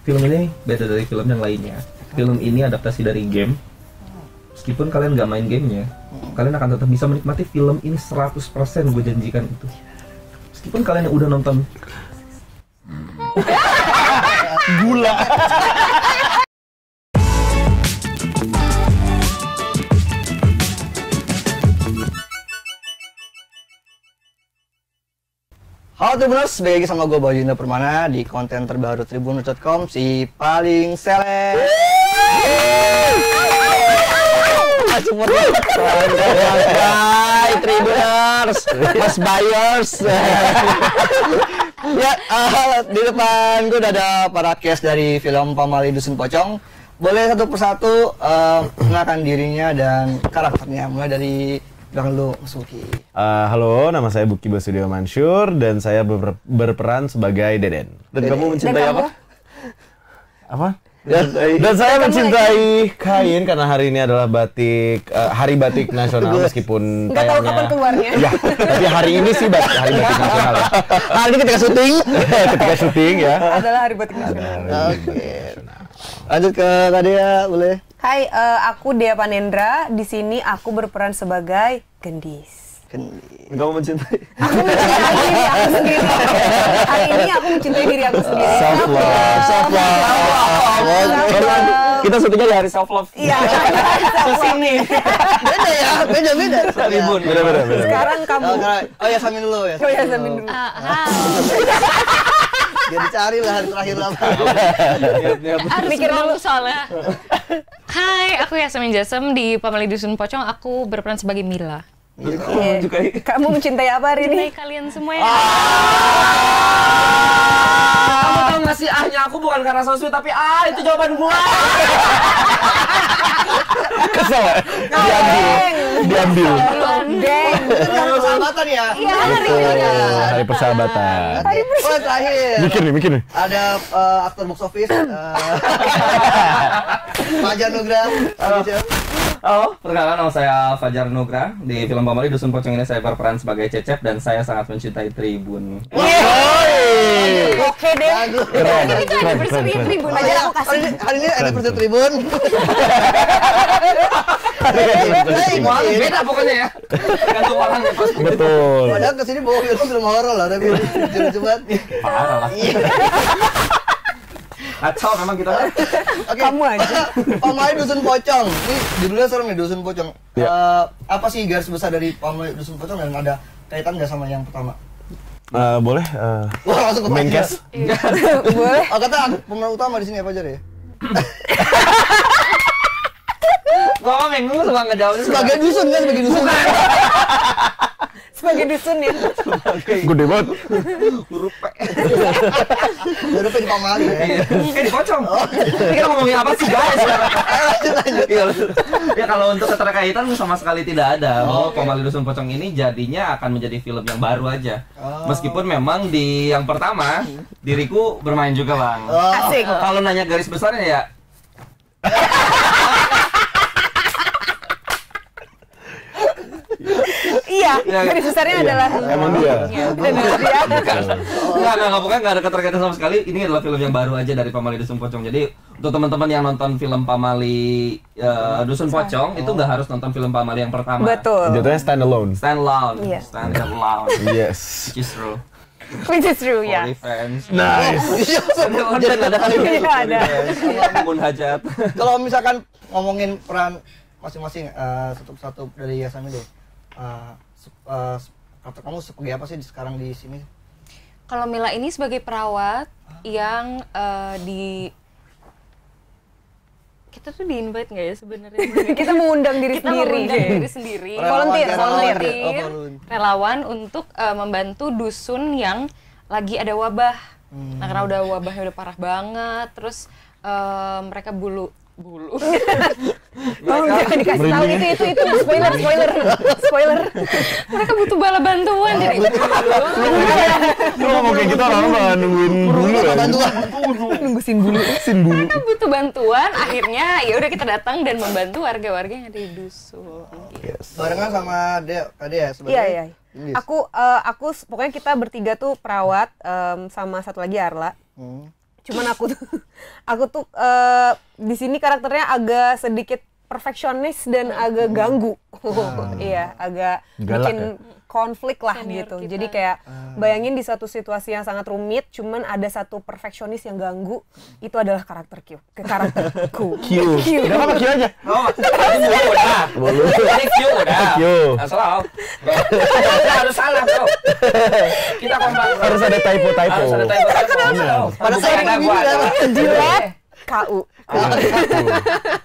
film ini beda dari film yang lainnya. Film ini adaptasi dari game. Meskipun kalian nggak main gamenya, kalian akan tetap bisa menikmati film ini 100%, gue janjikan itu. Meskipun kalian yang udah nonton Gula. Halo Tribuners, balik lagi sama gue Baginda Permana di konten terbaru Tribuners.com, si paling seleb. Support Tribuners, Mas Buyers. Ya, di depan gue udah ada para cast dari film Pamali Dusun Pocong. Boleh satu persatu mengenalkan dirinya dan karakternya, mulai dari belakang dulu, Mas Buki. Halo, nama saya Buki Basudewa Mansur dan saya berperan sebagai Deden. Dan kamu mencintai apa? Apa? Dan saya mencintai kain karena hari ini adalah batik, hari batik nasional meskipun nggak tahu kapan keluarnya. Ya, tapi hari ini sih hari batik nasional ya. Hari ini ketika syuting. Ketika syuting ya. Adalah hari batik nasional. Oke. Lanjut ke Kak Dea, boleh? Hai, aku Dea Panendra. Di sini aku berperan sebagai Gendis. Kamu mencintai? Aku mencintai diri aku sendiri. Hari ini aku mencintai diri aku sendiri. Self love. Self love. Kita syutingnya di hari self love. Iya. Kesini. Beda ya, beda. Tribun. Beda. Sekarang kamu. Oh ya, samin dulu ya. Oh ya, sambil dulu. Dia dicari lah hari terakhir lah. Harus Mikir dulu soalnya. Hai, aku Yasmin Jasem di Pamali Dusun Pocong. Aku berperan sebagai Mila. Iya. Kamu mencintai apa hari ini? Mencintai kalian semua ya. kamu tau gak sih, ahnya aku bukan karena sosmed tapi itu jawaban gua. Kesel ya? Diambil. Deng. Persahabatan ya? Iya, hari ini. Hari persahabatan. Oh, terakhir. Mikir nih. Ada aktor box office. Fajar Nugra. Halo, perkenalkan nama saya Fajar Nugra. Di film Pamali Dusun Pocong ini saya berperan sebagai Cecep dan saya sangat mencintai Tribun. Oke deh. Keren. Itu anniversary Tribun aja aku kasih. Hari ini ada persen Tribun. Semuanya beda pokoknya ya. Gantung orang ya pasti. Betul. Padahal kesini bawa film horor lah, tapi lucu banget. Parah lah. Kacau memang kita. Oke. Kamu aja. Pamali Dusun Pocong. Ini judulnya serem nih, Dusun Pocong. Ya. Apa sih garis besar dari Pamali Dusun Pocong dan ada kaitan nggak sama yang pertama? Boleh Wah, langsung ke main Fajar. cast? Boleh. Oh, kata pemeran utama di sini apa aja ya? Gua bingung suka ngejawabnya. Sebagai dusun kan, sebagai dusun. Sebagai dusun ya. Gede banget. Huruf P. Baru di Pamali ya. Di Pocong. Ini kita ngomongin apa sih guys? Ya kalau untuk keterkaitan sama sekali tidak ada. Bahwa Pamali Dusun Pocong ini jadinya akan menjadi film yang baru aja. Meskipun memang di yang pertama diriku bermain juga bang. Asik. Kalau nanya garis besarnya ya. Iya, garis besarnya adalah Emang dia. Enggak, pokoknya nggak ada keterkaitan sama sekali. Ini adalah film yang baru aja dari Pamali Dusun Pocong. Jadi untuk teman-teman yang nonton film Pamali Dusun Pocong itu nggak harus nonton film Pamali yang pertama. Betul. Jatuhnya stand alone. Stand alone. Iya. Stand alone. Yes. Which is true. Which is true ya. Only fans. Nice. Ada kali Iya, ada. Mun hajat. Kalau misalkan ngomongin peran masing-masing satu-satu dari Yasmin deh. Karakter kamu sebagai apa sih sekarang di sini? Kalau Mila ini sebagai perawat yang kita tuh di-invite nggak ya sebenarnya? Kita mengundang diri Kita sendiri. mengundang diri sendiri. Volunteer. Relawan untuk membantu dusun yang lagi ada wabah. Nah, karena wabahnya udah parah banget, terus mereka bulu. Tolong jangan dikasih tahu itu spoiler. Mereka butuh bala bantuan jadi Lu ngomong kayak gitu orang bakal nungguin bulu ya. nunggusin bulu. mereka butuh bantuan. Akhirnya ya udah kita datang dan membantu warga-warga yang ada di dusun. Barengan sama Kak Dea sebagai. Iya. Aku pokoknya kita bertiga tuh perawat sama satu lagi Arla. Cuman aku tuh di sini karakternya agak sedikit perfeksionis dan agak ganggu. Iya, agak Galak bikin konflik lah Senior gitu. kita. Jadi kayak bayangin di satu situasi yang sangat rumit, cuman ada satu perfeksionis yang ganggu. Itu adalah karakter Q. Karakterku. Q. Udah apa Q aja? Oh, ini udah. Boleh. Ini Q udah. Q. Salah. Harus salah bro. Kita kompak. Harus ada typo. Harus ada typo. Pada saat ada ini gua. Delete KU.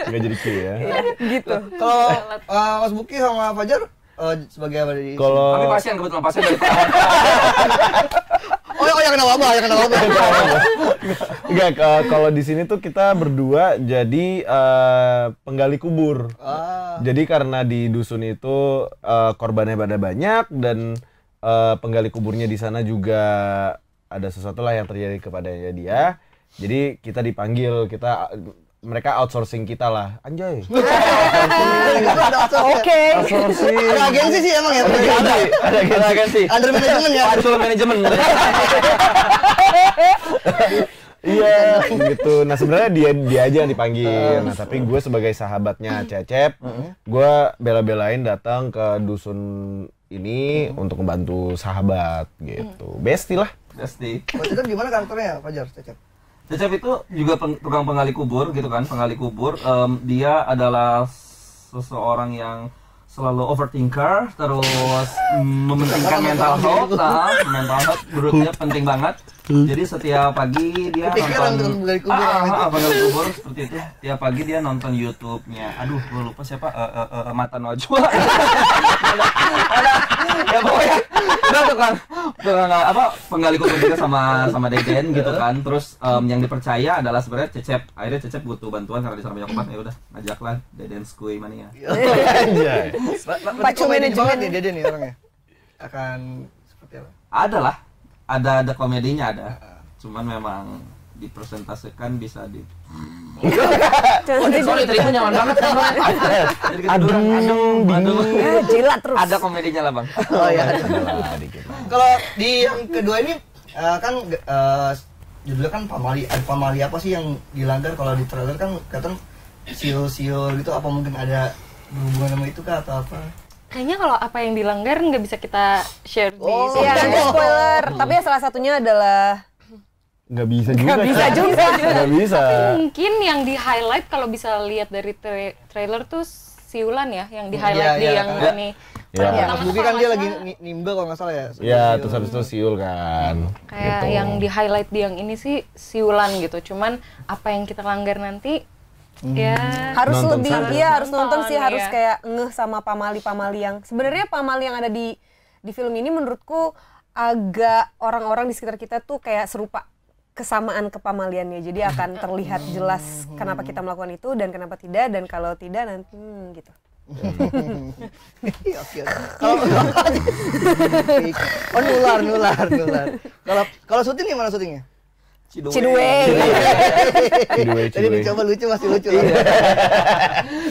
Nggak jadi Q ya. Gitu. Kalau Mas Buki sama Fajar sebagai apa dari? Kami Kalau pasien kebetulan pasien dari perawat. Oh yang kena wabah, yang kena wabah. enggak, kalau di sini tuh kita berdua jadi penggali kubur. Jadi karena di dusun itu korbannya pada banyak dan penggali kuburnya di sana juga ada sesuatu lah yang terjadi kepada dia. Jadi kita dipanggil, mereka outsourcing kita lah, anjay. Oke. Outsourcing. Ada agensi sih emang ya. Ada agensi. Under manajemen ya. Ada manajemen. Iya, gitu. Nah sebenarnya dia aja yang dipanggil. Nah tapi gue sebagai sahabatnya Cecep, gue bela-belain datang ke dusun ini untuk membantu sahabat gitu. Bestie lah. Pasti. Kalau Cecep gimana karakternya Fajar? Cecep. Cecep itu juga tukang penggali kubur gitu kan, penggali kubur. Dia adalah seseorang yang selalu overthinker, terus mementingkan mental health. Mental health menurutnya penting banget. Jadi setiap pagi dia Kepikiran nonton dengan penggali kubur orang itu. penggali kubur seperti itu. Tiap pagi dia nonton YouTube-nya. Aduh, gue lupa siapa Mata Najwa. Ya pokoknya udah tukang penggali kubur juga sama Deden gitu kan. Terus yang dipercaya adalah sebenarnya Cecep. Akhirnya Cecep butuh bantuan karena di sana banyak obat, ya udah ngajaklah Deden Skui Mania. Anjay. Pacu manajemen nih Dede nih orangnya. Akan seperti apa? Ada komedinya ada. Cuman memang dipresentasikan bisa di sorry terima nyaman banget kan bang. Aduh. Jilat terus. Ada komedinya lah bang. Oh iya. Kalau di yang kedua ini kan judulnya kan pamali. Ada pamali apa sih yang dilanggar? Kalau di trailer kan kelihatan siul-siul gitu. Apa mungkin ada berhubungan sama itu kah atau apa? Kayaknya kalau apa yang dilanggar nggak bisa kita share di sini. Iya, nanti spoiler. Tapi ya salah satunya adalah Nggak bisa juga. Nggak bisa. Mungkin yang di highlight kalau bisa lihat dari trailer tuh siulan ya, yang di highlight di yang ini. Ya. Mas Buki kan dia lagi nimba kalau nggak salah ya. Ya, terus habis itu siul kan. Kayak Gitu. yang di highlight di yang ini sih siulan gitu. Cuman apa yang kita langgar nanti ya harus Nonton lebih sana. iya harus nonton sih, Nonton, harus iya. kayak ngeh sama pamali-pamali yang sebenarnya pamali yang ada di film ini menurutku agak orang-orang di sekitar kita tuh kayak serupa kesamaan kepamaliannya, jadi akan terlihat jelas kenapa kita melakukan itu dan kenapa tidak, dan kalau tidak nanti gitu. Oke. Oh nular. Kalau syuting gimana syutingnya? Cidue. Tadi dicoba lucu masih lucu.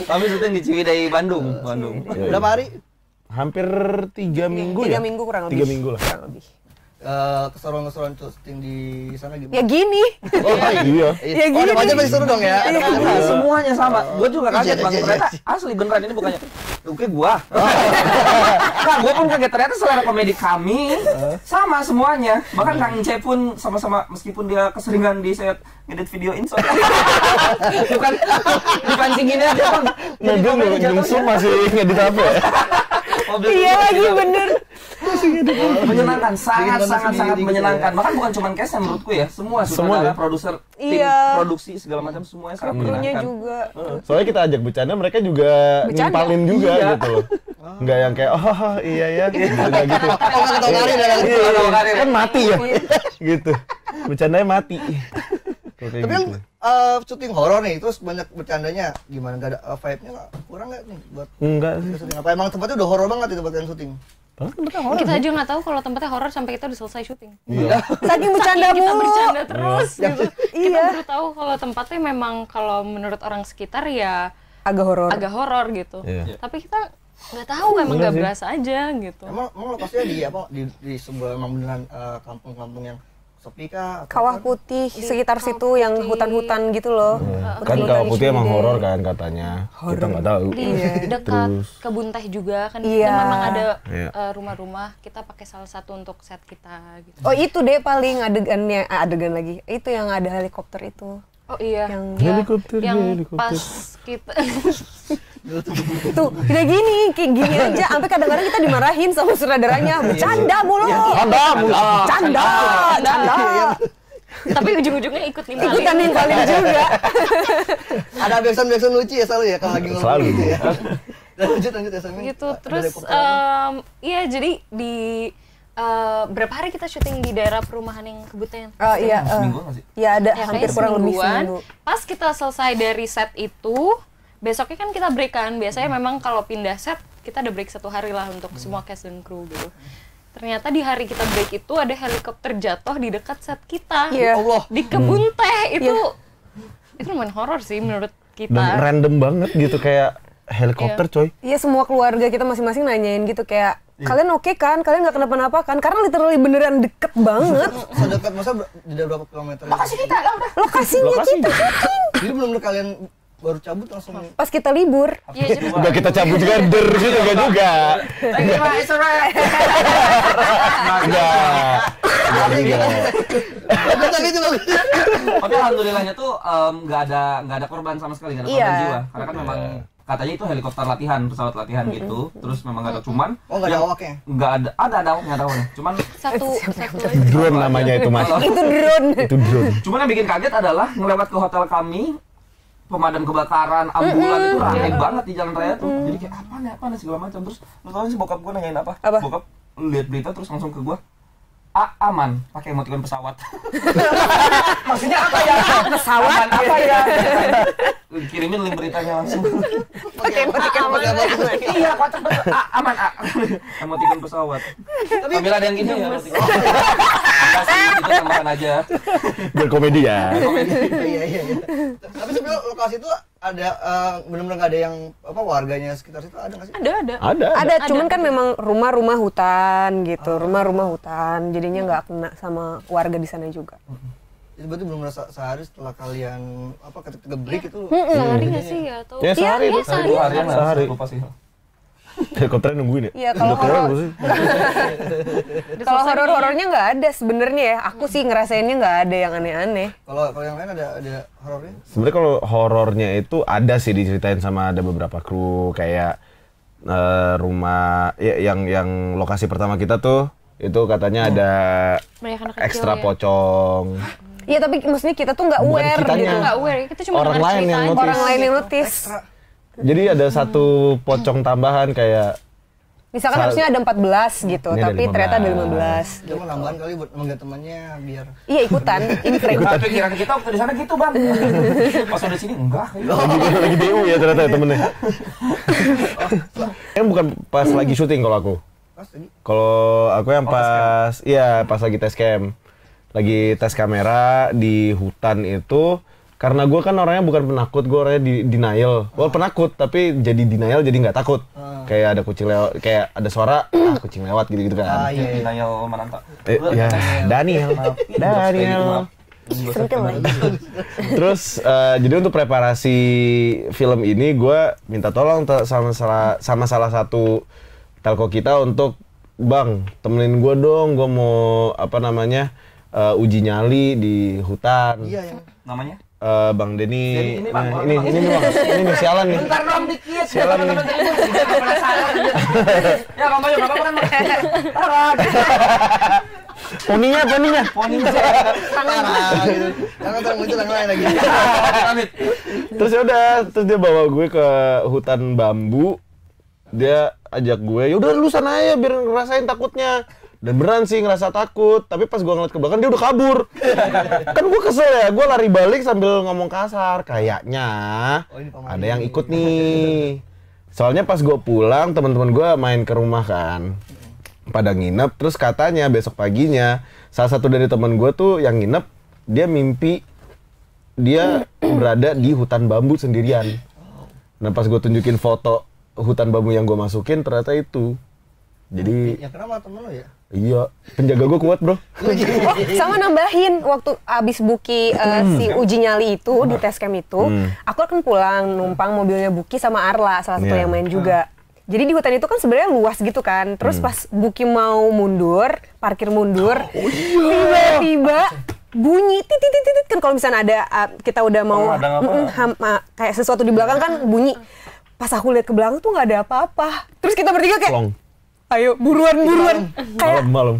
Kami syuting di Ciwidey Bandung. Berapa hari? Hampir 3 minggu ya? 3 minggu kurang lebih. 3 minggu lah. Kurang lebih. Keseruan syuting di sana gimana? Ya gini. Oh Iya. Ya Oh, ada gini. Fajar masih seru dong ya? Ada Fajar masih seru. Semuanya sama. Gue juga kaget bang. Iya. Ternyata asli beneran ini bukannya. Oke gua. Nah, gue pun kaget ternyata selera komedi kami sama semuanya. Bahkan Kang Ince pun sama-sama meskipun dia keseringan di set ngedit video insert. Bukan dipancingin aja bang. Nah, gue nyungsung masih ngedit apa ya? Iya lagi bener. Menyenangkan, sangat sendiri gitu menyenangkan. ya. Bahkan bukan cuma cast-nya menurutku ya, semua sutradara, produser, tim Iya. produksi segala macam semuanya sangat Krunya menyenangkan. juga. Soalnya kita ajak bercanda, mereka juga Bercanda? nimpalin juga Iya. gitu loh. Nggak yang kayak, oh iya ya, nggak gitu. Oh nggak ketawa kali ya? Iya, kan mati ya, gitu. Bercandanya mati. Kayak Tapi kan gitu. syuting horor nih, terus banyak bercandanya. Gimana? Nggak ada vibe-nya nggak? Kurang nggak nih buat Enggak sih. syuting? Apa emang tempatnya udah horor banget itu buat kalian syuting? kita aja nggak tahu kalau tempatnya horor sampai kita udah selesai syuting. Iya. Saking bercanda Kita mulu. bercanda terus gitu. Kita Iya. baru tahu kalau tempatnya memang kalau menurut orang sekitar ya Agak horor. agak horor gitu. Iya. Tapi kita nggak tahu, emang Bener nggak sih. berasa aja gitu. Emang lokasinya di apa? Di sebuah emang beneran kampung-kampung yang sepi kah? Kawah Putih sekitar situ yang hutan-hutan gitu loh. Kan Kawah Putih emang horor kan katanya. Kita nggak tahu. Di dekat kebun teh juga kan Iya. kita memang ada Iya. rumah-rumah, kita pakai salah satu untuk set kita gitu. Oh itu deh paling adegannya, adegan lagi. Itu yang ada helikopter itu. Oh iya, Yang- yang pas kita Tuh, udah gini, kayak gini aja. Sampai kadang-kadang kita dimarahin sama sutradaranya. Bercanda mulu. Canda. tapi ujung-ujungnya ikut nimpalin. Ikutan nimpalin juga. Ada backsound lucu ya selalu ya kalau lagi ngomong Selalu. gitu ya. Lanjut ya Sami. Gitu. Ada Terus helikopter apa? iya jadi di berapa hari kita syuting di daerah perumahan yang kebutnya? Oh iya. Seminggu nggak sih? Ya ada Ya, hampir kayaknya kurang lebih semingguan. seminggu. Pas kita selesai dari set itu, besoknya kan kita break kan. Biasanya memang kalau pindah set, kita ada break 1 hari lah untuk semua cast dan kru gitu. Ternyata di hari kita break itu ada helikopter jatuh di dekat set kita. Iya. Allah. Di kebun teh itu. Itu lumayan horor sih menurut Dan kita. random banget gitu kayak helikopter coy. Iya semua keluarga kita masing-masing nanyain gitu kayak kalian oke kan? Kalian nggak kenapa-napa kan? Karena literally beneran deket banget. Sedekat masa di berapa kilometer? Lokasinya Lokasi. kita syuting. Jadi benar-benar kalian baru cabut langsung. Pas kita libur. Iya, jadi Udah kita cabut juga der gitu kan juga. Enggak. Tapi itu bagus. Tapi alhamdulillahnya tuh nggak ada korban sama sekali, nggak ada korban Iya. jiwa. Karena kan memang katanya itu helikopter latihan, pesawat latihan gitu. Terus memang nggak ada, cuman Oh nggak ada awaknya? nggak ada awaknya, ada awaknya. Cuman satu Drone namanya itu mas. Itu drone. Itu drone. cuman yang bikin kaget adalah ngelewat ke hotel kami, pemadam kebakaran, ambulan itu rame banget di jalan raya tuh. Jadi kayak apa nih segala macam. Terus lu tau sih bokap gue nanyain apa? Apa? Bokap lihat berita terus langsung ke gue. Aman, pakai emoticon pesawat. Maksudnya apa ya? Pesawat? Aman apa ya? Kirimin link beritanya langsung. Pakai emoticon pesawat. Iya, kocak banget. Aman, emoticon pesawat. Tapi ada yang gini ya. emoticon. Kasih itu tambahan aja. Berkomedi ya. Iya. Tapi sebenarnya lokasi itu ada benar-benar nggak ada yang apa warganya sekitar situ ada nggak sih? ada. Ada. Cuman kan memang rumah-rumah hutan gitu, rumah-rumah hutan. Jadinya nggak kena sama warga di sana juga. Itu berarti belum merasa sehari setelah kalian apa ketika break itu Sehari nggak sih ya? Atau Ya sehari itu. sehari. Harian lah, Sehari. lupa sih. Helikopternya nungguin ya? Iya, kalau Udah keluar horor- nggak sih? Kalau horor-horornya nggak ada sebenarnya ya. Aku sih ngerasainnya nggak ada yang aneh-aneh. kalau yang lain ada horornya? Sebenarnya kalau horornya itu ada sih diceritain sama ada beberapa kru kayak rumah ya, yang lokasi pertama kita tuh itu katanya ada Banyak anak kecil ekstra ya. pocong. Iya tapi maksudnya kita tuh nggak Bukan aware kitanya. gitu. Nggak aware, kita cuma Orang dengar lain cerita yang aja. notice. Orang lain yang notice. Jadi ada satu pocong tambahan kayak Misalkan harusnya ada 14 gitu, Ini ada tapi ternyata ada 15. Dia mau nambahan kali buat manggil temannya biar Iya ikutan, inframe. Pikiran kita waktu di sana gitu, Bang. Pas udah sini enggak kayaknya. lagi DU ya ternyata ya temennya. Yang bukan pas lagi syuting kalau aku. pas tadi. Kalau aku yang pas, iya pas lagi tes cam, lagi tes kamera di hutan itu, karena gue kan orangnya bukan penakut, gue orangnya denial. Gue penakut tapi jadi denial jadi nggak takut. Kayak ada kucing lewat, kayak ada suara kucing lewat gitu kan. Iya. Daniel Mananta. Ya Daniel. Sentil lagi. Terus jadi untuk preparasi film ini gue minta tolong sama salah satu telco kita untuk bang temenin gue dong, gue mau apa namanya uji nyali di hutan. Iya yang Namanya? Bang Denny, Denny, ini, Bang. ini nih bang, ini nih sialan nih. Bentar dong dikit. Sialan nih. Ya, Bang Bayu, enggak apa-apa kan. Taruh. Poninya. Poninya. parah gitu. Jangan terus muncul yang lain lagi. Amit. Terus ya udah, terus dia bawa gue ke hutan bambu. Dia ajak gue, yaudah lu sana aja biar ngerasain takutnya. Dan beneran sih ngerasa takut, tapi pas gue ngeliat ke belakang dia udah kabur. Kan gue kesel ya, gue lari balik sambil ngomong kasar. Kayaknya Oh, ini pemain. ada yang ikut nih. Soalnya pas gue pulang, teman-teman gue main ke rumah kan. Pada nginep, terus katanya besok paginya salah satu dari teman gue tuh yang nginep, dia mimpi dia berada di hutan bambu sendirian. Nah pas gue tunjukin foto hutan bambu yang gue masukin, ternyata itu Jadi Ya kenapa temen lo ya? iya, penjaga gue kuat bro. Oh, sama nambahin waktu abis Buki si uji nyali itu di test camp itu, aku kan pulang numpang mobilnya Buki sama Arla, salah satu Iya. yang main juga. Jadi di hutan itu kan sebenarnya luas gitu kan. Terus pas Buki mau mundur, parkir mundur, tiba-tiba bunyi titit titit kan kalau misalnya ada kita udah mau kayak sesuatu di belakang kan bunyi. Pas aku lihat ke belakang tuh nggak ada apa-apa. Terus kita bertiga kayak Plong. ayo buruan kayak Malam.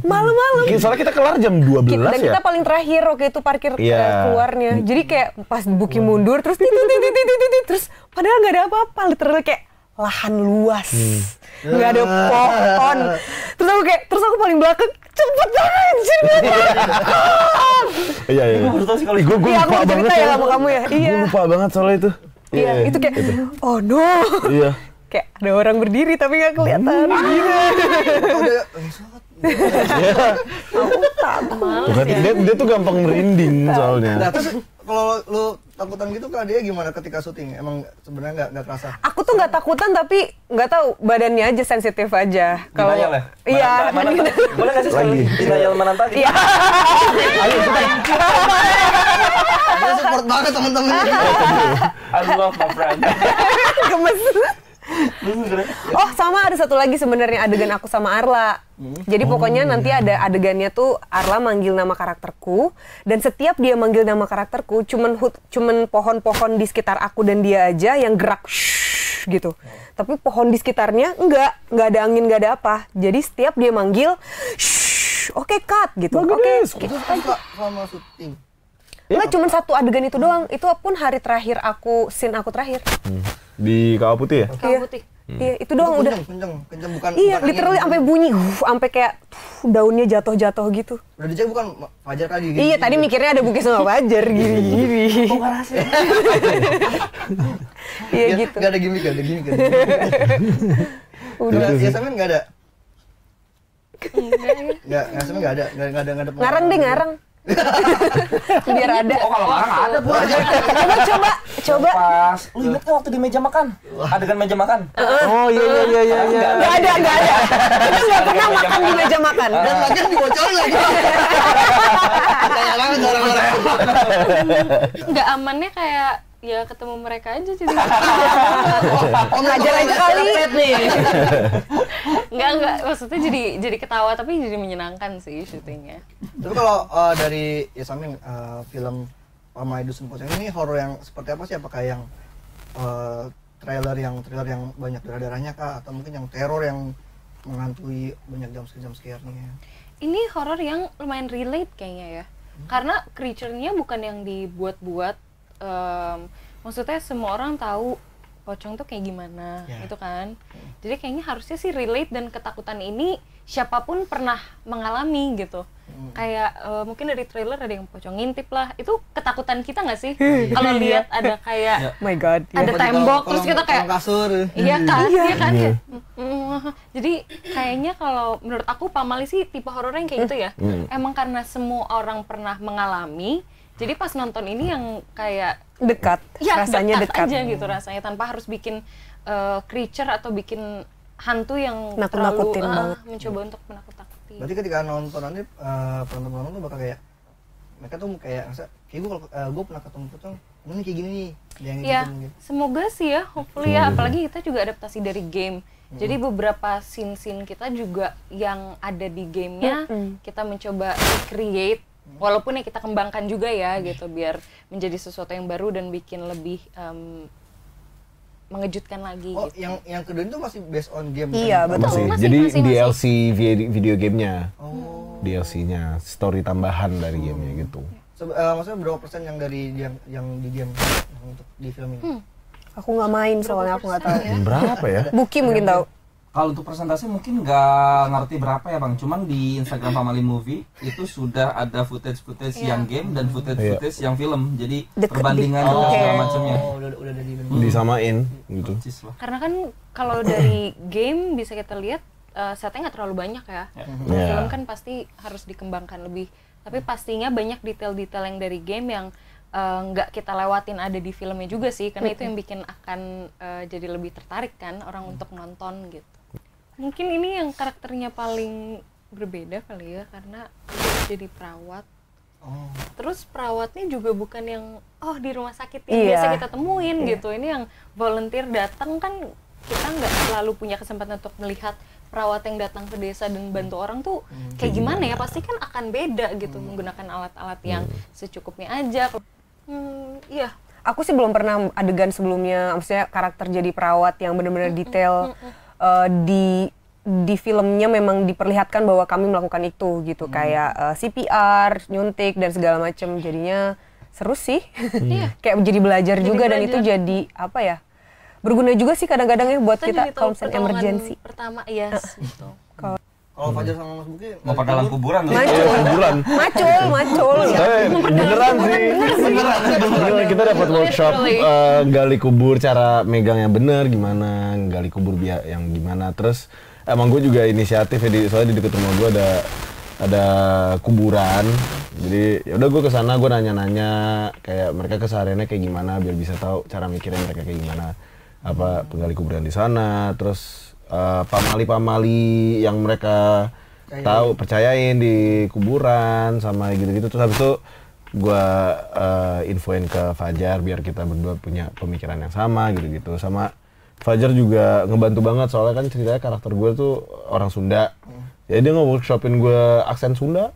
Soalnya kita kelar jam 12 dan ya. kita paling terakhir waktu itu parkir Iya. keluarnya. Jadi kayak pas Buki mundur terus titit, terus padahal nggak ada apa-apa, literally kayak lahan luas. Nggak ada pohon. Terus aku paling belakang cepet anjir. Iya. Gue baru tau sih kalau Gue Iya, aku lupa banget cerita ya soalnya. sama kamu ya. Iya. Gue lupa banget soalnya itu. Iya, itu kayak oh no. Iya. Kayak ada orang berdiri tapi nggak kelihatan. Gitu. Udah Tuh kan, dia tuh gampang merinding soalnya. Nah terus kalau lu takutan gitu Kak dia gimana ketika syuting? Emang sebenarnya nggak kerasa? Aku tuh nggak takutan tapi nggak tahu badannya aja sensitif aja. Kalau Denial ya? iya, Boleh nggak sih sekali denial Mananta? iya. Dia support banget temen-temen. I love my friend. Gemes. Oh sama ada satu lagi sebenarnya adegan aku sama Arla. Jadi pokoknya nanti ada adegannya tuh Arla manggil nama karakterku dan setiap dia manggil nama karakterku cuman pohon-pohon di sekitar aku dan dia aja yang gerak shhh, gitu. Tapi pohon di sekitarnya nggak ada angin, nggak ada apa. Jadi setiap dia manggil shhh, oke cut gitu. Oke. Itu suka sama syuting. Nggak cuma satu adegan itu doang. Itu pun hari terakhir scene aku terakhir. Di Kawah Putih ya? Kawah Putih. Iya, itu doang udah. Kenceng bukan. Iya, bukan literally angin. sampai bunyi, sampai kayak daunnya jatuh-jatuh gitu. Udah dicek bukan Fajar kali gitu. Iya, tadi mikirnya ada Buki sama Fajar gini-gini. Iya gitu. Gak ada gimmick. Udah. Ya Samin nggak ada. Enggak ya. Nggak Samin nggak ada. Nggak ada. Ngarang deh, ngarang. Biar ada. Oh kalau ngarang ada Bu. Coba. Pas, lu inget nggak waktu di meja makan? Adegan meja makan? Oh iya. Nggak ada. Kita nggak pernah makan di meja makan. Dan lagi dibocorin lagi. Kayak banget orang-orang. Nggak amannya kayak ya ketemu mereka aja jadi Ngajar aja kali. nggak maksudnya jadi ketawa tapi jadi menyenangkan sih syutingnya. Tapi kalau dari ya Samin film Pamali Dusun Pocong ini horor yang seperti apa sih? Apakah yang trailer yang banyak darah-darahnya kah? Atau mungkin yang teror yang menghantui banyak jam scare-nya? Ini horor yang lumayan relate kayaknya ya, karena creature-nya bukan yang dibuat-buat. Maksudnya semua orang tahu pocong tuh kayak gimana, gitu kan. Jadi kayaknya harusnya sih relate dan ketakutan ini siapapun pernah mengalami gitu. Kayak mungkin dari trailer ada yang pocong ngintip lah, itu ketakutan kita nggak sih? Kalau lihat ada kayak My God. ada tembok terus kita kayak kasur. iya kan. Kayak, jadi kayaknya kalau menurut aku Pamali sih tipe horor yang kayak gitu ya. Emang karena semua orang pernah mengalami. Jadi pas nonton ini yang kayak Dekat. ya Rasanya dekat dekat. aja gitu rasanya tanpa harus bikin creature atau bikin hantu yang Nakut-nakutin terlalu banget. mencoba untuk menakut-nakuti. Berarti ketika nonton nanti penonton-penonton tuh bakal kayak mereka tuh kayak kayak gue pernah ketemu pocong, ini kayak gini nih. Yang Ya, gitu. semoga sih ya, hopefully ya. Apalagi kita juga adaptasi dari game. Jadi beberapa scene-scene kita juga yang ada di gamenya kita mencoba create, walaupun ya kita kembangkan juga ya gitu, biar menjadi sesuatu yang baru dan bikin lebih mengejutkan lagi. Oh, gitu. yang kedua itu masih based on game. Iya, kan? betul. Masih, Jadi masih. DLC video gamenya. Oh. DLC-nya, story tambahan dari gamenya gitu. Maksudnya berapa persen yang dari yang di game yang untuk di film ini? Aku nggak main soalnya aku nggak tahu. Berapa ya? Buki mungkin tahu. Kalau untuk presentasi mungkin nggak ngerti berapa ya Bang, cuman di Instagram Family Movie itu sudah ada footage yang game dan footage yang film, jadi perbandingan dan segala macamnya. Oh, udah ada di film. Disamain gitu. Persis lah. Karena kan kalau dari game bisa kita lihat setnya nggak terlalu banyak ya. Kalau Ya. film kan pasti harus dikembangkan lebih. Tapi pastinya banyak detail-detail yang dari game yang nggak kita lewatin ada di filmnya juga sih, karena itu yang bikin akan jadi lebih tertarik kan orang untuk nonton gitu. Mungkin ini yang karakternya paling berbeda kali ya, karena jadi perawat. Terus perawatnya juga bukan yang di rumah sakit yang biasa kita temuin gitu. Ini yang volunteer datang, kan kita nggak selalu punya kesempatan untuk melihat perawat yang datang ke desa dan bantu orang tuh kayak gimana ya, pasti kan akan beda gitu, menggunakan alat-alat yang secukupnya aja. Iya. Aku sih belum pernah adegan sebelumnya, maksudnya karakter jadi perawat yang benar-benar detail. Di filmnya memang diperlihatkan bahwa kami melakukan itu gitu, kayak CPR, nyuntik dan segala macam. Jadinya seru sih. Kayak jadi belajar juga dan itu jadi apa ya? Berguna juga sih kadang-kadang ya buat kita kalau misalnya emergency. Pertama gitu. Kalau Fajar sama Mas Buki Mau pada dalam kuburan nih. Kuburan. Macul. Beneran sih. Beneran. Kita dapat workshop gali kubur, cara megang yang bener gimana, gali kubur yang gimana. Terus emang gue juga inisiatif ya, soalnya di dekat rumah gue ada kuburan. Jadi ya udah gue kesana, gue nanya-nanya kayak mereka kesehariannya kayak gimana biar bisa tahu cara mikirnya mereka kayak gimana. Apa penggali kuburan di sana, terus pamali-pamali yang mereka tahu percayain di kuburan sama gitu-gitu. Terus habis itu gue infoin ke Fajar biar kita berdua punya pemikiran yang sama gitu-gitu. Sama Fajar juga ngebantu banget soalnya kan ceritanya karakter gue tuh orang Sunda. Jadi dia nge-workshopin gue aksen Sunda.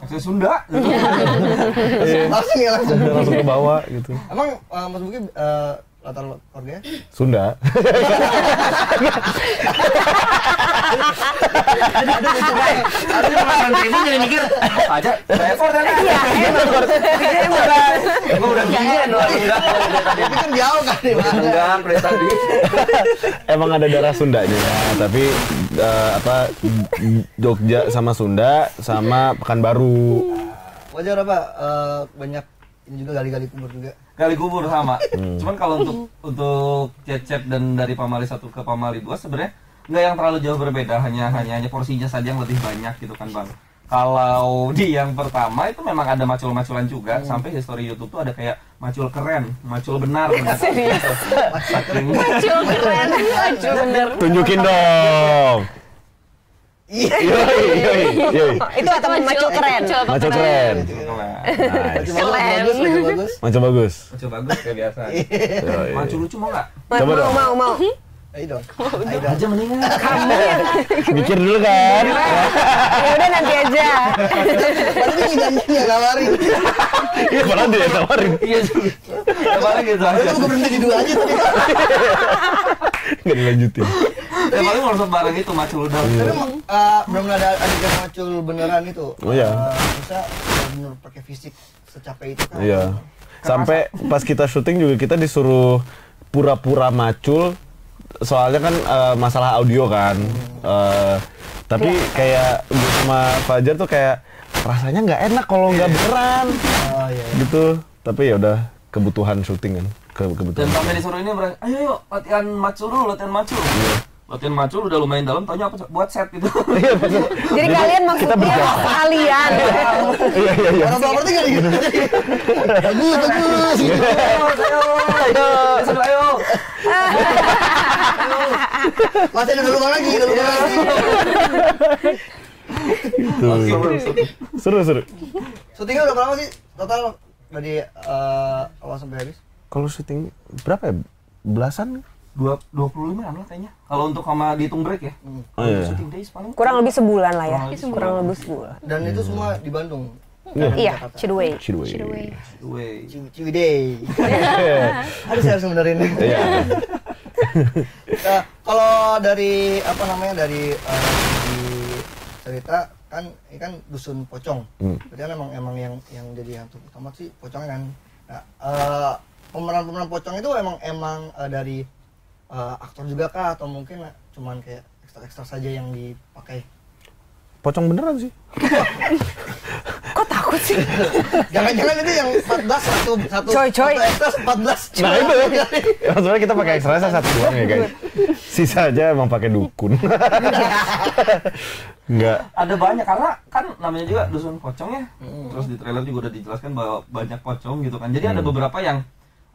Aksen Sunda? Langsung ke bawah gitu. Emang Mas Buki latar keluarganya? Sunda. Ini jadi mikir aja effort kan? Iya, Gue udah ginian loh. Tapi kan jauh kan nih, Mas. Enggak, dari tadi. Emang ada darah Sundanya, tapi Jogja sama Sunda sama Pekanbaru. Wajar apa banyak ini juga gali-gali kubur juga. Gali kubur sama. Cuman kalau untuk Cecep dan dari Pamali 1 ke Pamali 2 sebenarnya nggak yang terlalu jauh berbeda, hanya porsinya saja yang lebih banyak gitu kan Bang. Kalau di yang pertama itu memang ada macul-maculan juga, sampai history YouTube tuh ada kayak macul keren, macul benar. Serius? Macul keren, macul bener. Tunjukin dong. Yoi. Itu atau macul keren. Macul keren. Macul Nice. bagus. Macul bagus. Macul bagus kayak biasa. Yoi. Macul lucu mau nggak? Coba dong. Mau. Ayo dong. Aja mendingan. Kamu yang Mikir dulu kan. ya udah nanti aja. Padahal ini janjinya nawarin. Iya, malah dia yang tawarin. Iya juga. Paling gitu aja. Padahal gue berhenti di 2 aja tadi. Nggak dilanjutin. Ya paling nonton bareng itu macul udah. Tapi belum ada adegan macul beneran itu. Oh iya. Bisa bener pakai fisik secapek itu kan. Iya. Sampai pas kita syuting juga kita disuruh pura-pura macul. Soalnya kan masalah audio kan. Tapi kayak gue sama Fajar tuh kayak rasanya nggak enak kalau nggak beneran. Oh iya. Gitu. Tapi ya udah kebutuhan syuting kan. Kebutuhan. Dan sampai disuruh ini ayo yuk latihan macul dulu, latihan macul. Latihan macul udah lumayan dalam, taunya apa buat set gitu. Jadi kalian maksudnya kalian. Iya. Orang tua berarti kayak gitu. Bagus. Ayo. Masih ada dulu lagi. Seru. Syutingnya udah berapa sih total dari awal sampai habis? Kalau syuting berapa ya? Belasan? 25 lah kayaknya. Kalau untuk sama dihitung break ya. Oh iya. Syuting days paling Kurang lebih sebulan lah ya. Kurang Kurang lebih sebulan. Dan itu semua di Bandung. Iya, Cidway. Cidway. Ciwidey. Harus saya harus benerin. Iya. Nah, kalau dari apa namanya dari cerita kan ini kan dusun pocong. Berarti kan emang yang jadi hantu utama sih pocongnya kan. Nah, pemeran pocong itu emang dari aktor juga kah atau mungkin cuman kayak ekstra saja yang dipakai? Pocong beneran sih. Kok takut sih? Jangan-jangan itu yang 14 satu Coy. ekstra 14. Nah itu ya, maksudnya kita pakai ekstra satu doang ya guys. Sisa aja emang pakai dukun. Enggak. ada banyak karena kan namanya juga dusun pocong ya. Terus di trailer juga udah dijelaskan bahwa banyak pocong gitu kan. Jadi ada beberapa yang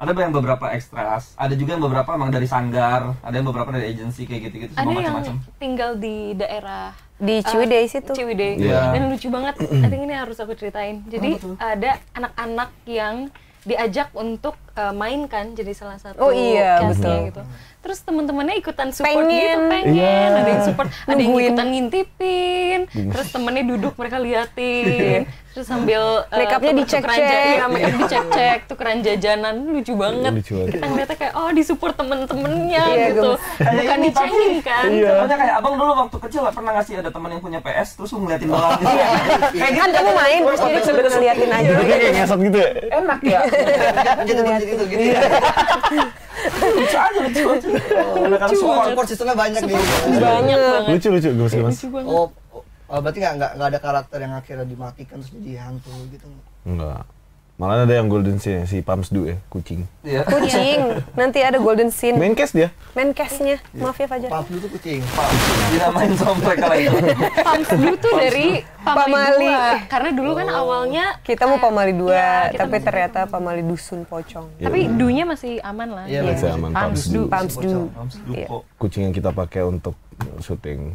Ada yang beberapa ekstras, ada juga yang beberapa emang dari sanggar, ada yang beberapa dari agensi kayak gitu-gitu, Ada semua yang macam-macam. tinggal di daerah Di Ciwidey situ. Ciwidey. Iya. Dan lucu banget. I think ini harus aku ceritain. Jadi ada anak-anak yang diajak untuk main kan, jadi salah satu Oh iya, cast-nya betul. gitu. Terus teman-temannya ikutan support Pengen. gitu, pengen. Iya. Ada yang support, ada yang Nungguin. ikutan ngintipin. Terus temennya duduk, mereka liatin. Terus sambil Make-upnya dicek-cek. dicek-cek, tukeran jajanan. Lucu banget. Lucu banget. Kita ngeliatnya kayak, oh disupport temen-temennya Iya, gitu. gemes. Bukan dicengin kan. Contohnya kayak abang dulu waktu kecil gak pernah ngasih ada teman yang punya PS terus lu ngeliatin doang gitu. Kayak kan kamu main terus jadi cuma ngeliatin aja. Duduknya kayak ngesot gitu ya. Enak ya. Jadi gitu gitu. Lucu aja lucu. Anak-anak support. Support sistemnya banyak nih. Banyak banget. Lucu gemes. Lucu banget. Oh, berarti nggak ada karakter yang akhirnya dimatikan terus jadi hantu gitu. Enggak. Malah ada yang golden scene si Pamsdu ya, kucing. Iya. Kucing. Nanti ada golden scene. Main cast dia. Main cast-nya. Maaf ya Fajar. Pamsdu tuh kucing. Dinamain soundtrack kali itu. Pamsdu tuh dari Pamali Pamali. 2. Karena dulu kan awalnya Kita mau Pamali 2, Iya, kita tapi mau- ternyata Pamali Dusun Pocong. tapi dunya masih aman lah. Iya, Masih aman, Pamsdu. Pamsdu. Iya. Kucing yang kita pakai untuk syuting.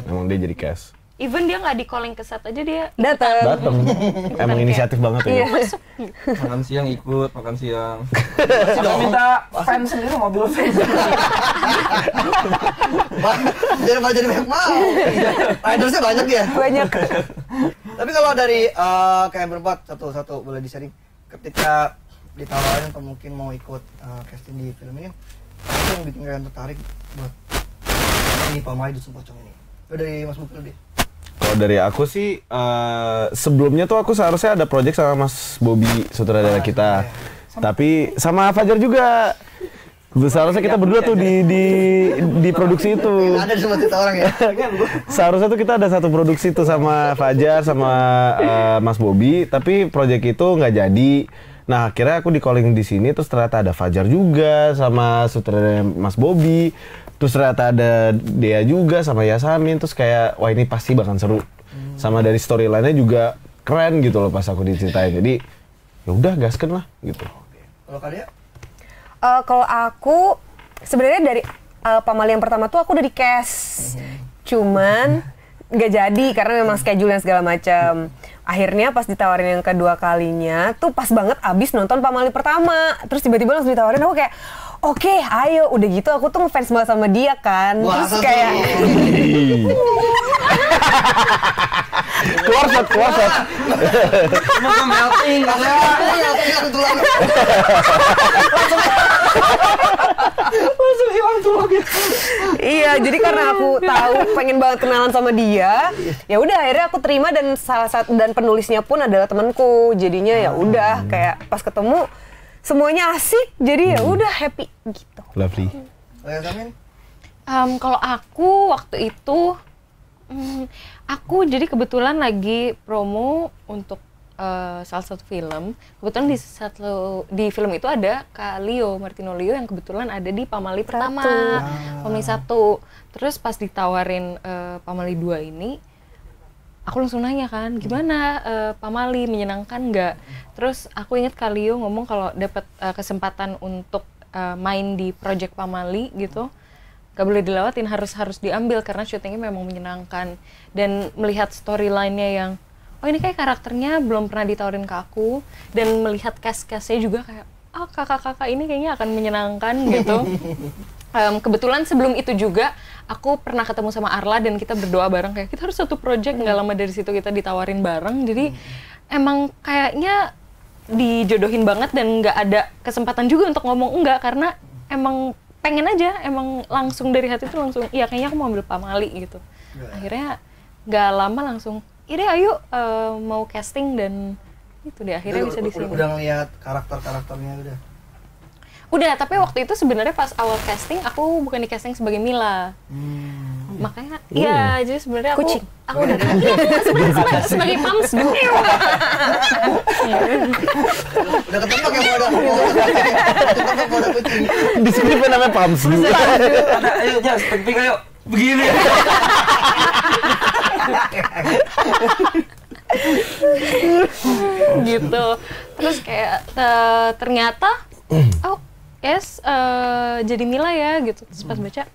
Emang dia jadi cast. Even dia nggak di calling ke set aja dia Datang. Dateng. Emang inisiatif banget ya. Iya. Makan siang ikut, makan siang. Kalau minta fans sendiri mobil fans. Jadi banyak mau. Ridersnya banyak ya. Banyak. Tapi kalau dari kayak berempat satu-satu boleh di-sharing ketika ditawarin atau mungkin mau ikut casting di film ini, apa yang bikin kalian tertarik buat ini Pamali Dusun Pocong ini? Itu dari Mas Bukil deh. Kalau dari aku sih, sebelumnya tuh aku seharusnya ada project sama Mas Bobby, sutradara kita. Tapi sama Fajar juga. Seharusnya kita berdua tuh di produksi itu. Ada di semua cerita orang ya. Seharusnya tuh kita ada satu produksi tuh sama Fajar, sama Mas Bobby. Tapi project itu nggak jadi. Nah akhirnya aku di calling di sini, terus ternyata ada Fajar juga sama sutradara Mas Bobby. Terus ternyata ada Dea juga sama Yasamin, terus kayak wah ini pasti bakal seru. Sama dari storyline-nya juga keren gitu loh pas aku diceritain. Jadi ya udah gasken lah gitu. Kalau kalian Kalau aku sebenarnya dari Pamali yang pertama tuh aku udah di cast. Cuman nggak jadi karena memang schedule dan segala macam. Akhirnya pas ditawarin yang kedua kalinya tuh pas banget abis nonton Pamali pertama. Terus tiba-tiba langsung ditawarin, aku kayak oke, ayo. Udah gitu aku tuh ngefans banget sama dia kan. Wah, Terus kayak Keluar shot. Semoga melting ada. tulang. Langsung hilang tuh gitu. iya, jadi karena aku tahu pengen banget kenalan sama dia, ya udah akhirnya aku terima dan salah satu dan penulisnya pun adalah temanku. Jadinya ya udah kayak pas ketemu semuanya asik, jadi ya udah happy gitu. Lovely. Yasamin? Kalau aku waktu itu aku jadi kebetulan lagi promo untuk salah satu film. Kebetulan di film itu ada Kak Leo, Martino Leo yang kebetulan ada di Pamali pertama, Pamali 1. Terus pas ditawarin Pamali 2 ini, aku langsung nanya kan, gimana Pamali, menyenangkan nggak? Terus aku ingat Kak Leo ngomong kalau dapat kesempatan untuk main di project Pamali gitu, gak boleh dilewatin, harus diambil karena syutingnya memang menyenangkan. Dan melihat storyline-nya yang oh ini kayak karakternya belum pernah ditawarin ke aku, dan melihat cast-castnya juga kayak kakak-kakak ini kayaknya akan menyenangkan gitu. Kebetulan sebelum itu juga aku pernah ketemu sama Arla dan kita berdoa bareng kayak kita harus satu project. Nggak lama dari situ kita ditawarin bareng, jadi emang kayaknya dijodohin banget dan nggak ada kesempatan juga untuk ngomong enggak karena emang pengen aja, emang langsung dari hati tuh langsung iya kayaknya aku mau ambil Pamali gitu. Akhirnya nggak lama langsung iya deh ayo mau casting, dan itu deh akhirnya bisa di sini. Udah ngeliat karakternya Udah, tapi waktu itu sebenarnya pas awal casting aku bukan di casting sebagai Mila. Makanya iya, jadi sebenarnya aku Kucing. aku udah sebagai Pams. Udah ketebak ya mau ada kucing. Di skripnya namanya Pamsdu. Ada ayo Jas, ping ayo. Begini. Gitu. Terus kayak ternyata oh yes, jadi Mila ya gitu. Terus pas baca,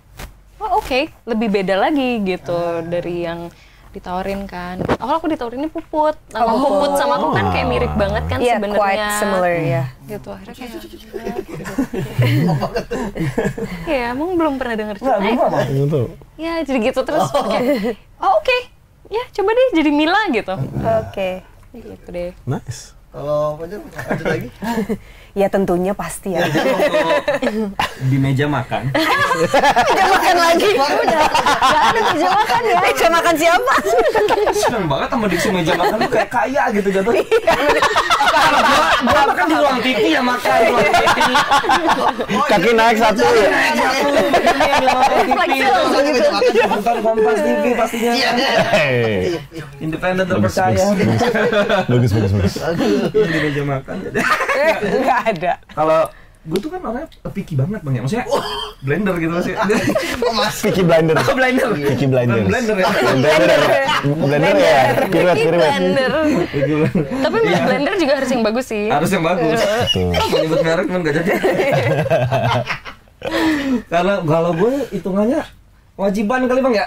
oh oke, lebih beda lagi gitu dari yang ditawarin kan. Awal aku ditawarinnya Puput. Nah, Puput sama aku kan kayak mirip banget kan Iya, sebenarnya. quite similar ya. Gitu akhirnya kayak ya emang belum pernah denger cerita Gitu. ya jadi gitu terus kayak oh oke ya coba deh jadi Mila gitu Oke. gitu deh. Nice. Kalau Fajar lanjut lagi. Ya tentunya pasti ya. Jadi waktu di meja makan, Meja makan lagi. Udah. Gak ada meja makan ya. Meja makan siapa? seneng banget sama diksi meja makan tuh kayak kaya gitu jatuh. Gua makan di ruang TV ya makan ruang TV. Kaki naik satu ya. Nonton Kompas TV pastinya. Hey. Independen terpercaya. Bagus. Di meja makan. Enggak ada. Kalau gue tuh kan orangnya picky banget bang ya, maksudnya blender gitu sih. Peaky Blinder. Blender. Peaky Blinders. Blender ya. Blender ya. Piruet. Blender tapi blender juga harus yang bagus sih. Harus yang bagus. Tuh. Menyebut merek kan gak jadi. Karena kalau gue hitungannya wajiban kali bang ya.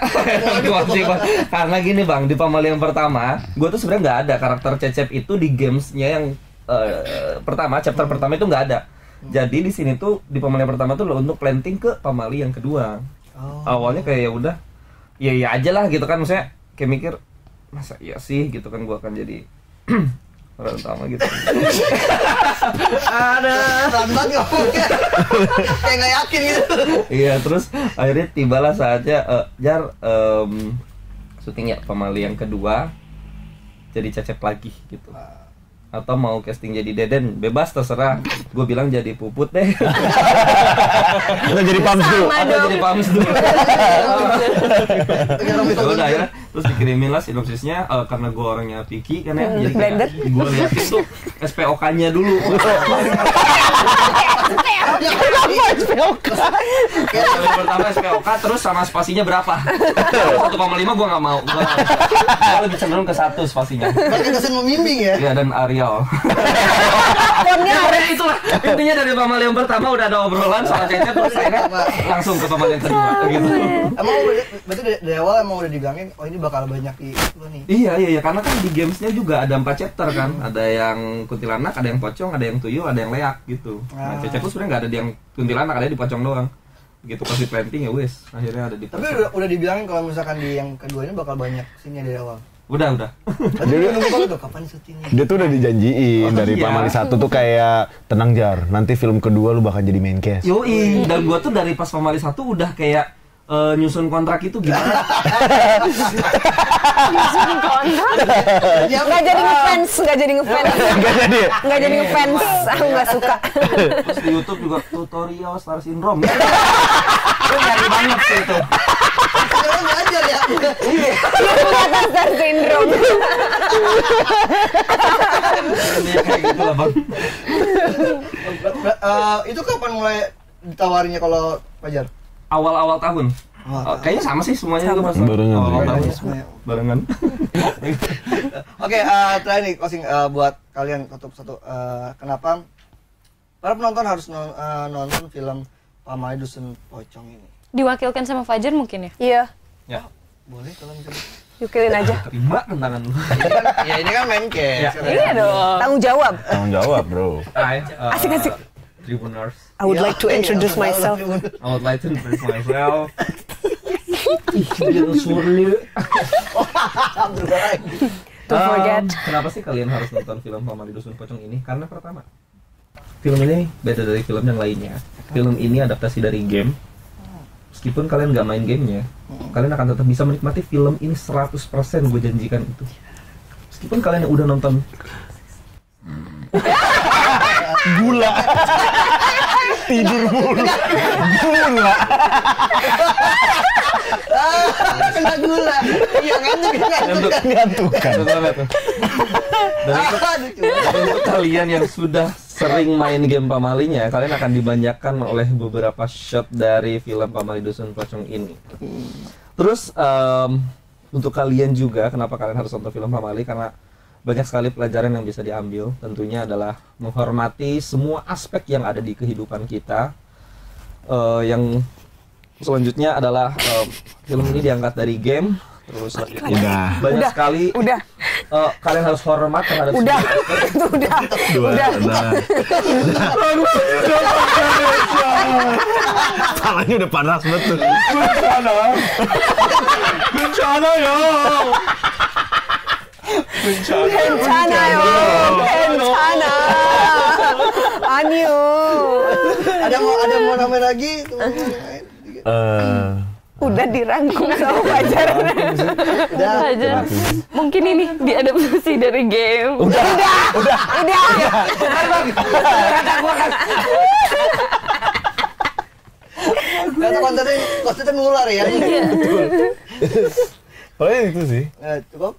Wajiban. Karena gini bang, di Pamali yang pertama, gue tuh sebenarnya nggak ada karakter Cecep itu di gamesnya yang pertama, chapter pertama itu nggak ada. Jadi di sini tuh di Pamali yang pertama tuh lo untuk planting ke Pamali yang kedua. Awalnya kayak ya udah, ya aja lah gitu kan, maksudnya kayak mikir masa iya sih gitu kan gue akan jadi orang utama gitu. Ada. Lambat ngomongnya. Kayak nggak yakin gitu. Iya, terus akhirnya tibalah saatnya Jar syuting ya Pamali yang kedua jadi Cecep lagi gitu. Atau mau casting jadi Deden, bebas terserah. Gue bilang jadi Puput deh. Kita jadi Pams dulu. Atau jadi Pams dulu. Udah ya, terus dikirimin lah sinopsisnya karena gue orangnya picky kan ya. Jadi Blender. gue liatin tuh SPOK-nya dulu. Kali pertama SPOK terus sama spasinya berapa? 1,5 gue nggak mau. Gue lebih cenderung ke 1 spasinya. Pakai kesan membimbing ya. Iya, dan Ariel. Akunnya Ya itulah intinya dari Pamali yang pertama udah ada obrolan soal Cecep terus akhirnya langsung ke Pamali yang kedua gitu. Emang berarti dari awal emang udah dibilangin oh ini bakal banyak di itu nih. Iya karena kan di gamesnya juga ada 4 chapter kan, ada yang kuntilanak, ada yang pocong, ada yang tuyul, ada yang leak gitu. Nah Cecep tuh sebenarnya nggak ada di yang kuntilanak, ada di pocong doang. Gitu pas di planting ya wes akhirnya ada di Tapi pocong. udah dibilangin kalau misalkan di yang kedua ini bakal banyak scene dari awal. Udah. Tapi dia nunggu banget tuh kapan syutingnya. Dia tuh udah dijanjiin dari iya. Pamali 1 tuh kayak tenang Jar, nanti film kedua lu bakal jadi main cast. Yoi, dan gua tuh dari pas Pamali 1 udah kayak nyusun kontrak itu gimana? nggak jadi ngefans. Gak jadi. Nggak jadi ngefans. Aku nggak suka. Terus di YouTube juga tutorial Star Syndrome. Gue nyari banget sih itu. Jangan belajar ya. Kelihatan Star Syndrome. Iya kayak gitu lah bang. Itu kapan mulai ditawarinya kalau Fajar? Awal-awal tahun. Kayaknya sama sih semuanya juga pas Barengan. awal tahun. Semuanya. Barengan. Oke, terakhir nih closing buat kalian satu. Kenapa para penonton harus nonton film Pamali Dusun Pocong ini? Diwakilkan sama Fajar mungkin ya. Iya. Ya. Boleh kalau misalnya. Yukilin aja. Terima tantangan lu. Ini kan main case. Iya dong. Tanggung jawab. Tanggung jawab bro. Asik. Tribuners. I would like to introduce myself. I would like to introduce myself. Little Surly. Don't forget. Kenapa sih kalian harus nonton film Pamali Dusun Pocong ini? Karena pertama, film ini beda dari film yang lainnya. Film ini adaptasi dari game. Meskipun kalian nggak main gamenya, kalian akan tetap bisa menikmati film ini 100%, gue janjikan itu. Meskipun kalian udah nonton Gula. Tidur mulu. Gula. Kena gula. Iya Ngantukan. Dan untuk kalian yang sudah sering main game Pamalinya, kalian akan dibanyakan oleh beberapa shot dari film Pamali Dusun Pocong ini. Terus untuk kalian juga, kenapa kalian harus nonton film Pamali? Karena banyak sekali pelajaran yang bisa diambil. Tentunya adalah menghormati semua aspek yang ada di kehidupan kita. Yang selanjutnya adalah film ini diangkat dari game. Terus banyak sekali. Kalian harus hormat terhadap Itu udah. Palanya udah panas betul. Bencana ya. 괜찮아. 아니요. Ada mau nambahin lagi? Udah dirangkum sama pacarnya. Aja. Mungkin ini diadaptasi dari game. Udah. Kata kontennya mengular ya. Paling itu sih. Cukup.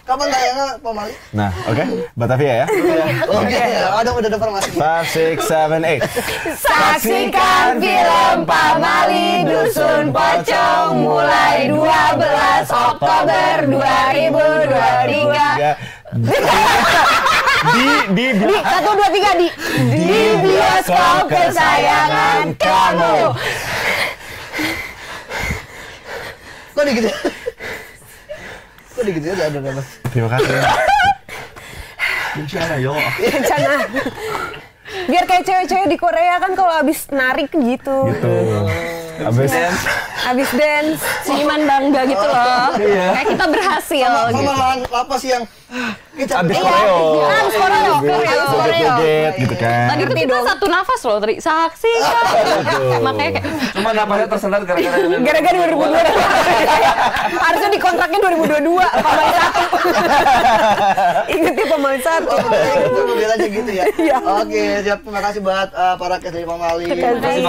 Kapan tayangnya Pamali? Nah, oke. Batavia ya. Oke, udah informasi. 5, 6, 7, 8. Saksikan film Pamali Dusun Pocong mulai 12 Oktober 2023 di 1, 2, 3 di bioskop kesayangan kamu. Kok digituin? Kok digituin? Ada Mas. Terima kasih. Bencana yo. Bencana. Biar kayak cewek-cewek di Korea kan kalau abis narik gitu. Abis dance. Senyuman bangga gitu loh. Kayak kita berhasil gitu. Sama apa sih yang kita Abis koreo. Abis koreo. Joget gitu kan. Tadi tuh kita satu nafas loh, Tri. Saksikan. Makanya kayak Cuma napasnya tersendat gara-gara Gara-gara 2022. Harusnya di kontraknya 2022. Pamali 1. Ingat ya Pamali 1. itu modelannya gitu ya. Iya. Oke, siap. Terima kasih buat para cast dari Pamali. Terima kasih,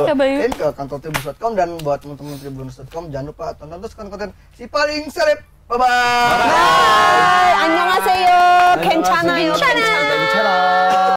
Kak Bayu. Ke kantor tribunnews.com dan buat teman-teman tribunnews.com jangan lupa tonton terus konten si paling seleb. Bye bye. 안녕하세요. 괜찮아요. 괜찮아.